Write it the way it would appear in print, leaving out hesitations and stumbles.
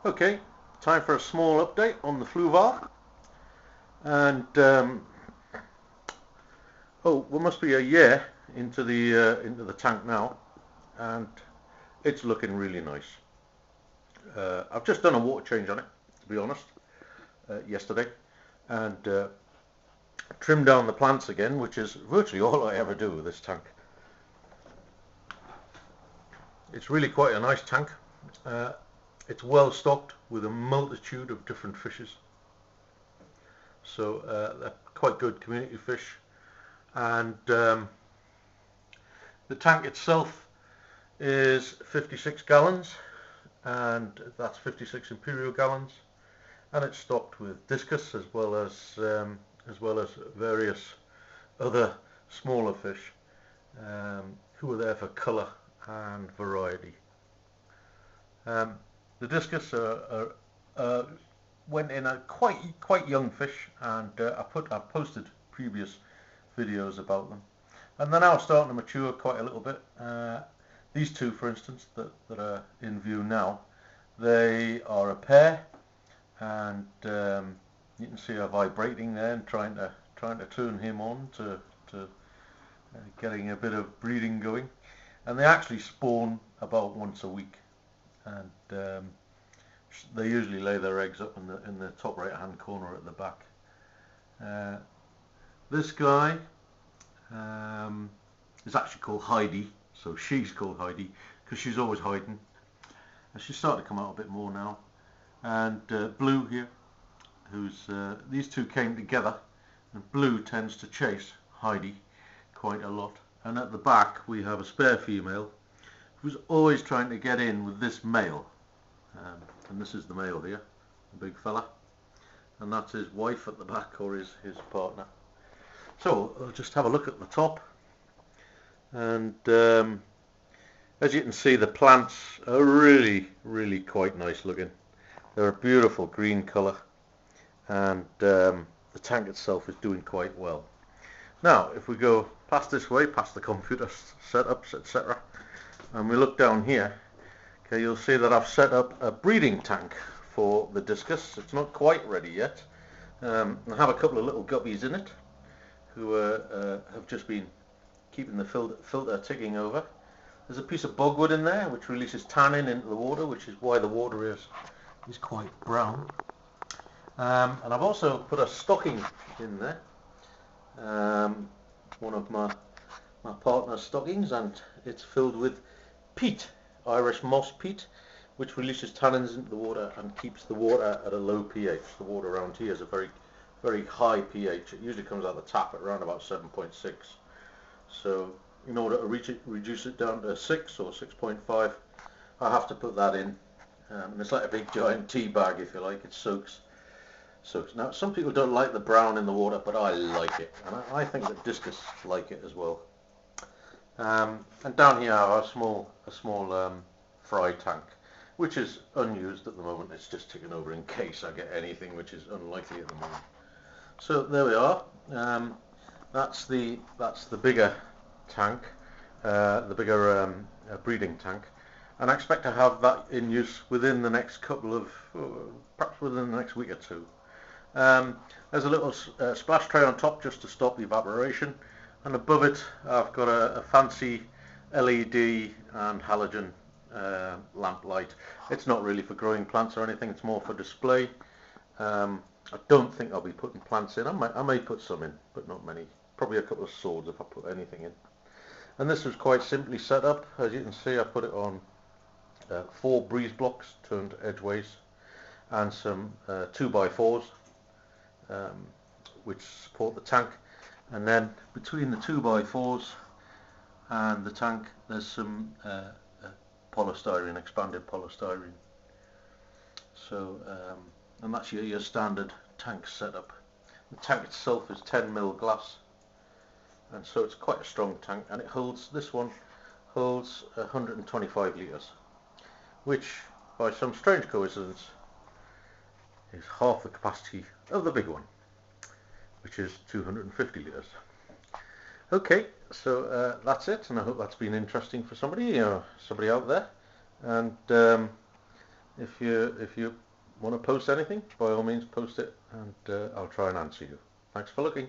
Okay, time for a small update on the Fluval. And we must be a year into the tank now, and it's looking really nice. I've just done a water change on it, to be honest, yesterday, and trimmed down the plants again, which is virtually all I ever do with this tank. It's really quite a nice tank. It's well stocked with a multitude of different fishes. So they're quite good community fish. And the tank itself is 56 gallons, and that's 56 imperial gallons, and it's stocked with discus as well as various other smaller fish who are there for colour and variety. The discus went in a quite young fish, and I posted previous videos about them, and they're now starting to mature quite a little bit. These two, for instance, that are in view now, they are a pair, and you can see her vibrating there and trying to turn him on to getting a bit of breeding going. And they actually spawn about once a week, and they usually lay their eggs up in the top right hand corner at the back. This guy is actually called Heidi, so she's called Heidi because she's always hiding. And she's starting to come out a bit more now. And Blue here, these two came together, and Blue tends to chase Heidi quite a lot. And at the back we have a spare female who's always trying to get in with this male. And this is the male here, the big fella, and that's his wife at the back, or his partner. So I'll just have a look at the top, and as you can see, the plants are really quite nice looking. They're a beautiful green colour, and the tank itself is doing quite well. Now if we go past this way, past the computer setups, etc., and we look down here, okay, you'll see that I've set up a breeding tank for the discus. It's not quite ready yet. I have a couple of little guppies in it who have just been keeping the filter ticking over. There's a piece of bogwood in there which releases tannin into the water, which is why the water is quite brown. And I've also put a stocking in there, one of my partner's stockings, and it's filled with peat, Irish moss peat, which releases tannins into the water and keeps the water at a low pH. The water around here is a very high pH. It usually comes out the tap at around about 7.6. So in order to reduce it down to 6 or 6.5, I have to put that in. And it's like a big giant tea bag, if you like. It soaks. Now some people don't like the brown in the water, but I like it, and I think that discus like it as well. And down here I have a small fry tank, which is unused at the moment. It's just ticking over in case I get anything, which is unlikely at the moment. So there we are. That's the bigger tank, the bigger breeding tank, and I expect to have that in use within the next perhaps within the next week or two. There's a little splash tray on top just to stop the evaporation, and above it I've got a fancy LED and halogen lamp light. It's not really for growing plants or anything, it's more for display. I don't think I'll be putting plants in. I may put some in, but not many. Probably a couple of swords if I put anything in. And this was quite simply set up. As you can see, I put it on 4 breeze blocks turned edgeways, and some 2x4s which support the tank. And then between the 2x4s and the tank, there's some polystyrene, expanded polystyrene. So, and that's your standard tank setup. The tank itself is 10mm glass, and so it's quite a strong tank, and this one holds 125 litres, which by some strange coincidence is half the capacity of the big one, which is 250 litres. Okay, so that's it, and I hope that's been interesting for somebody out there. And If you want to post anything, by all means post it, and I'll try and answer you. Thanks for looking.